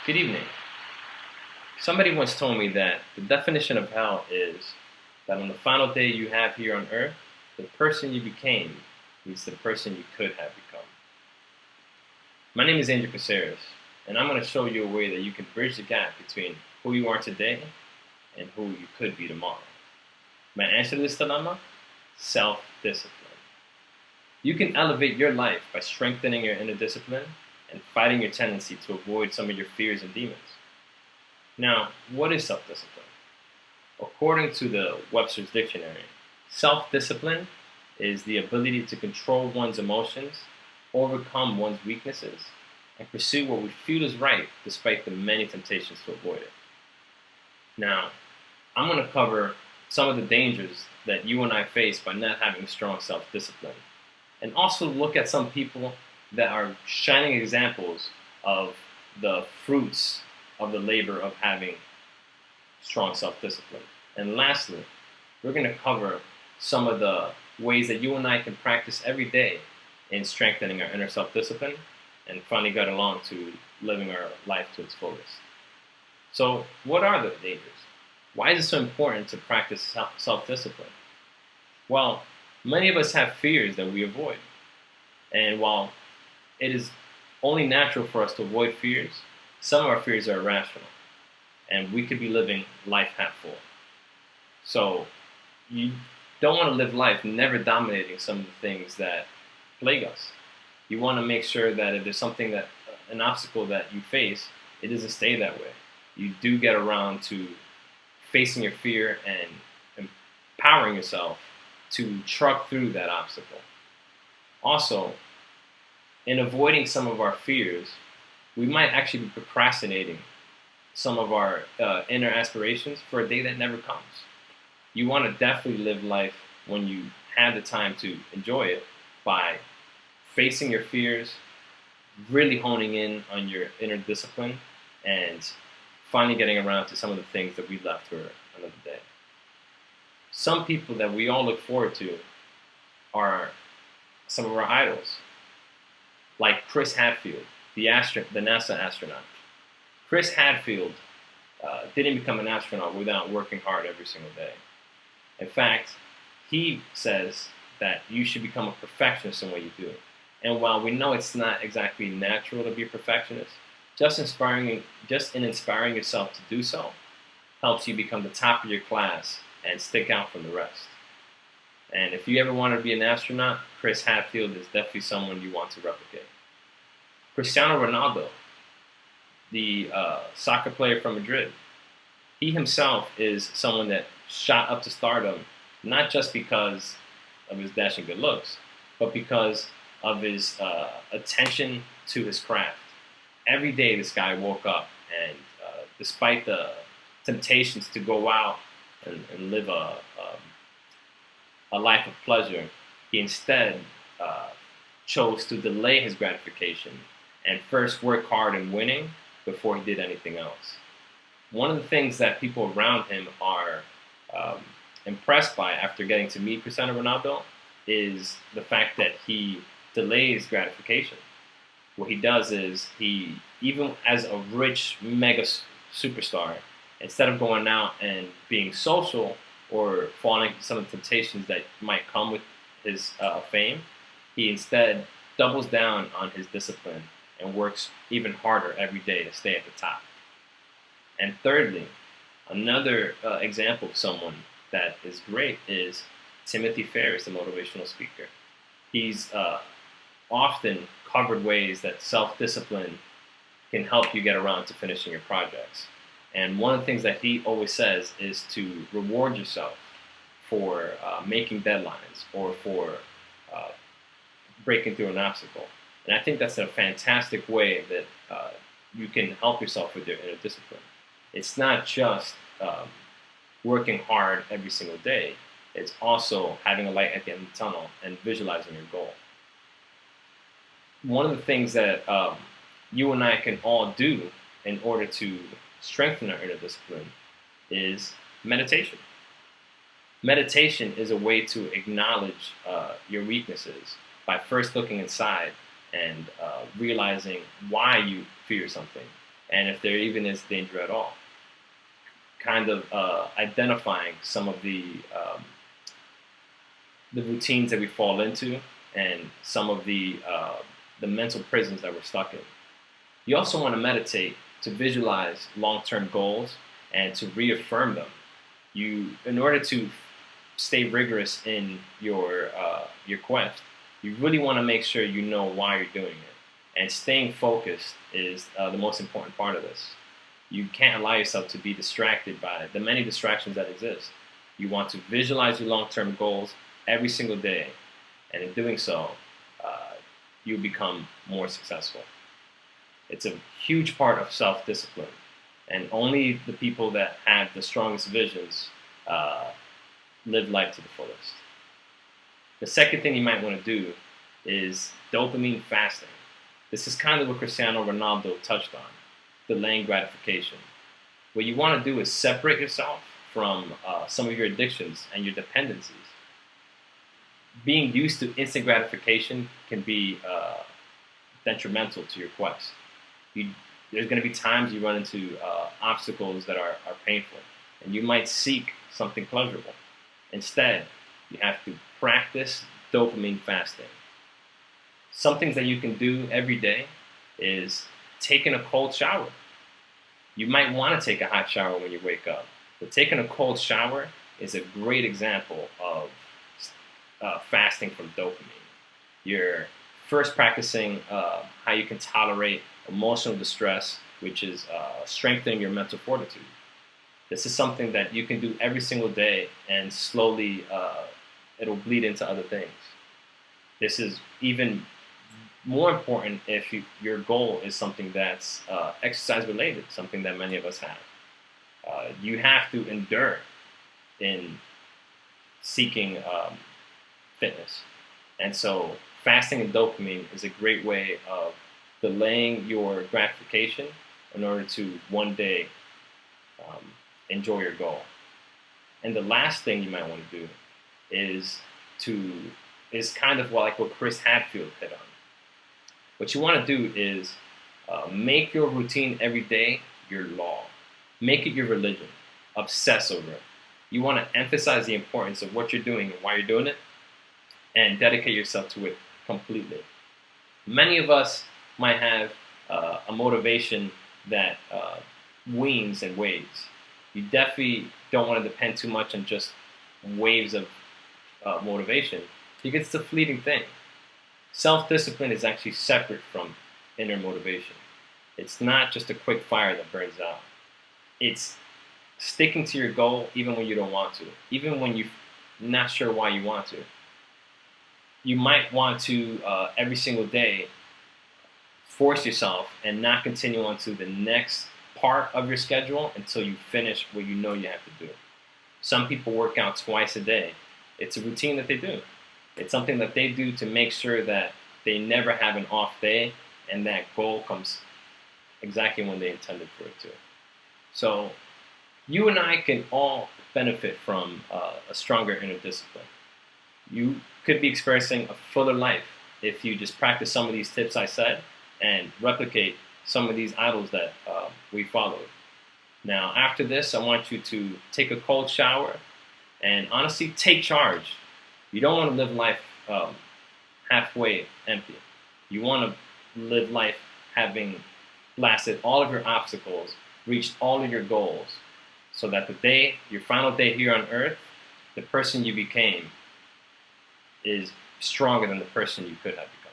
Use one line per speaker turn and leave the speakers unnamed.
Good evening. Somebody once told me that the definition of hell is that on the final day you have here on earth, the person you became meets the person you could have become. My name is Caceres, and I'm going to show you a way that you can bridge the gap between who you are today and who you could be tomorrow. My answer to this dilemma? Self-discipline. You can elevate your life by strengthening your inner discipline and fighting your tendency to avoid some of your fears and demons. Now, what is self-discipline? According to the Webster's Dictionary, self-discipline is the ability to control one's emotions, overcome one's weaknesses, and pursue what we feel is right despite the many temptations to avoid it. Now, I'm going to cover some of the dangers that you and I face by not having strong self-discipline, and also look at some people that are shining examples of the fruits of the labor of having strong self-discipline. And lastly, we're going to cover some of the ways that you and I can practice every day in strengthening our inner self-discipline and finally get along to living our life to its fullest. So what are the dangers? Why is it so important to practice self-discipline? Well, many of us have fears that we avoid. And while it is only natural for us to avoid fears, some of our fears are irrational. And we could be living life half full. So you don't want to live life never dominating some of the things that plague us. You want to make sure that if there's something an obstacle that you face, it doesn't stay that way. You do get around to facing your fear and empowering yourself to truck through that obstacle. Also, in avoiding some of our fears, we might actually be procrastinating some of our inner aspirations for a day that never comes. You want to definitely live life when you have the time to enjoy it by facing your fears, really honing in on your inner discipline, and finally getting around to some of the things that we left for another day. Some people that we all look forward to are some of our idols, like Chris Hadfield, the NASA astronaut. Chris Hadfield didn't become an astronaut without working hard every single day. In fact, he says that you should become a perfectionist in what you do. And while we know it's not exactly natural to be a perfectionist, just in inspiring yourself to do so helps you become the top of your class and stick out from the rest. And if you ever want to be an astronaut, Chris Hadfield is definitely someone you want to replicate. Cristiano Ronaldo, the soccer player from Madrid, he himself is someone that shot up to stardom, not just because of his dashing good looks, but because of his attention to his craft. Every day this guy woke up and despite the temptations to go out and live a life of pleasure, he instead chose to delay his gratification and first work hard in winning before he did anything else. One of the things that people around him are impressed by after getting to meet Cristiano Ronaldo is the fact that he delays gratification. What he does is even as a rich mega superstar, instead of going out and being social or falling into some of the temptations that might come with his fame, he instead doubles down on his discipline and works even harder every day to stay at the top. And thirdly, another example of someone that is great is Timothy Ferriss, the motivational speaker. He's often covered ways that self-discipline can help you get around to finishing your projects. And one of the things that he always says is to reward yourself for making deadlines or for breaking through an obstacle. And I think that's a fantastic way that you can help yourself with your inner discipline. It's not just working hard every single day. It's also having a light at the end of the tunnel and visualizing your goal. One of the things that you and I can all do in order to strengthen our inner discipline is meditation. Meditation is a way to acknowledge your weaknesses by first looking inside and realizing why you fear something and if there even is danger at all. Kind of identifying some of the routines that we fall into and some of the mental prisons that we're stuck in. You also want to meditate to visualize long-term goals and to reaffirm them. In order to stay rigorous in your quest, you really want to make sure you know why you're doing it. And staying focused is the most important part of this. You can't allow yourself to be distracted by the many distractions that exist. You want to visualize your long-term goals every single day, and in doing so, you become more successful. It's a huge part of self-discipline, and only the people that have the strongest visions live life to the fullest. The second thing you might want to do is dopamine fasting. This is kind of what Cristiano Ronaldo touched on, delaying gratification. What you want to do is separate yourself from some of your addictions and your dependencies. Being used to instant gratification can be detrimental to your quest. There's going to be times you run into obstacles that are painful, and you might seek something pleasurable. Instead, you have to practice dopamine fasting. Some things that you can do every day is taking a cold shower. You might want to take a hot shower when you wake up, but taking a cold shower is a great example of fasting from dopamine. You're first practicing how you can tolerate emotional distress, which is strengthening your mental fortitude. This is something that you can do every single day, and slowly it'll bleed into other things. This is even more important if your goal is something that's exercise related, something that many of us have. You have to endure in seeking fitness. And so fasting and dopamine is a great way of delaying your gratification in order to one day enjoy your goal. And the last thing you might want to do is kind of like what Chris Hadfield hit on. What you want to do is make your routine every day your law. Make it your religion. Obsess over it. You want to emphasize the importance of what you're doing and why you're doing it, and dedicate yourself to it completely. Many of us might have a motivation that wanes and waves. You definitely don't want to depend too much on just waves of motivation, because it's a fleeting thing. Self-discipline is actually separate from inner motivation. It's not just a quick fire that burns out. It's sticking to your goal even when you don't want to, even when you're not sure why you want to. You might want to, every single day, force yourself and not continue on to the next part of your schedule until you finish what you know you have to do. Some people work out twice a day. It's a routine that they do. It's something that they do to make sure that they never have an off day and that goal comes exactly when they intended for it to. So you and I can all benefit from a stronger inner discipline. You could be experiencing a fuller life if you just practice some of these tips I said and replicate some of these idols that we followed. Now, after this, I want you to take a cold shower and honestly take charge. You don't want to live life halfway empty. You want to live life having blasted all of your obstacles, reached all of your goals, so that the day, your final day here on earth, the person you became is stronger than the person you could have become.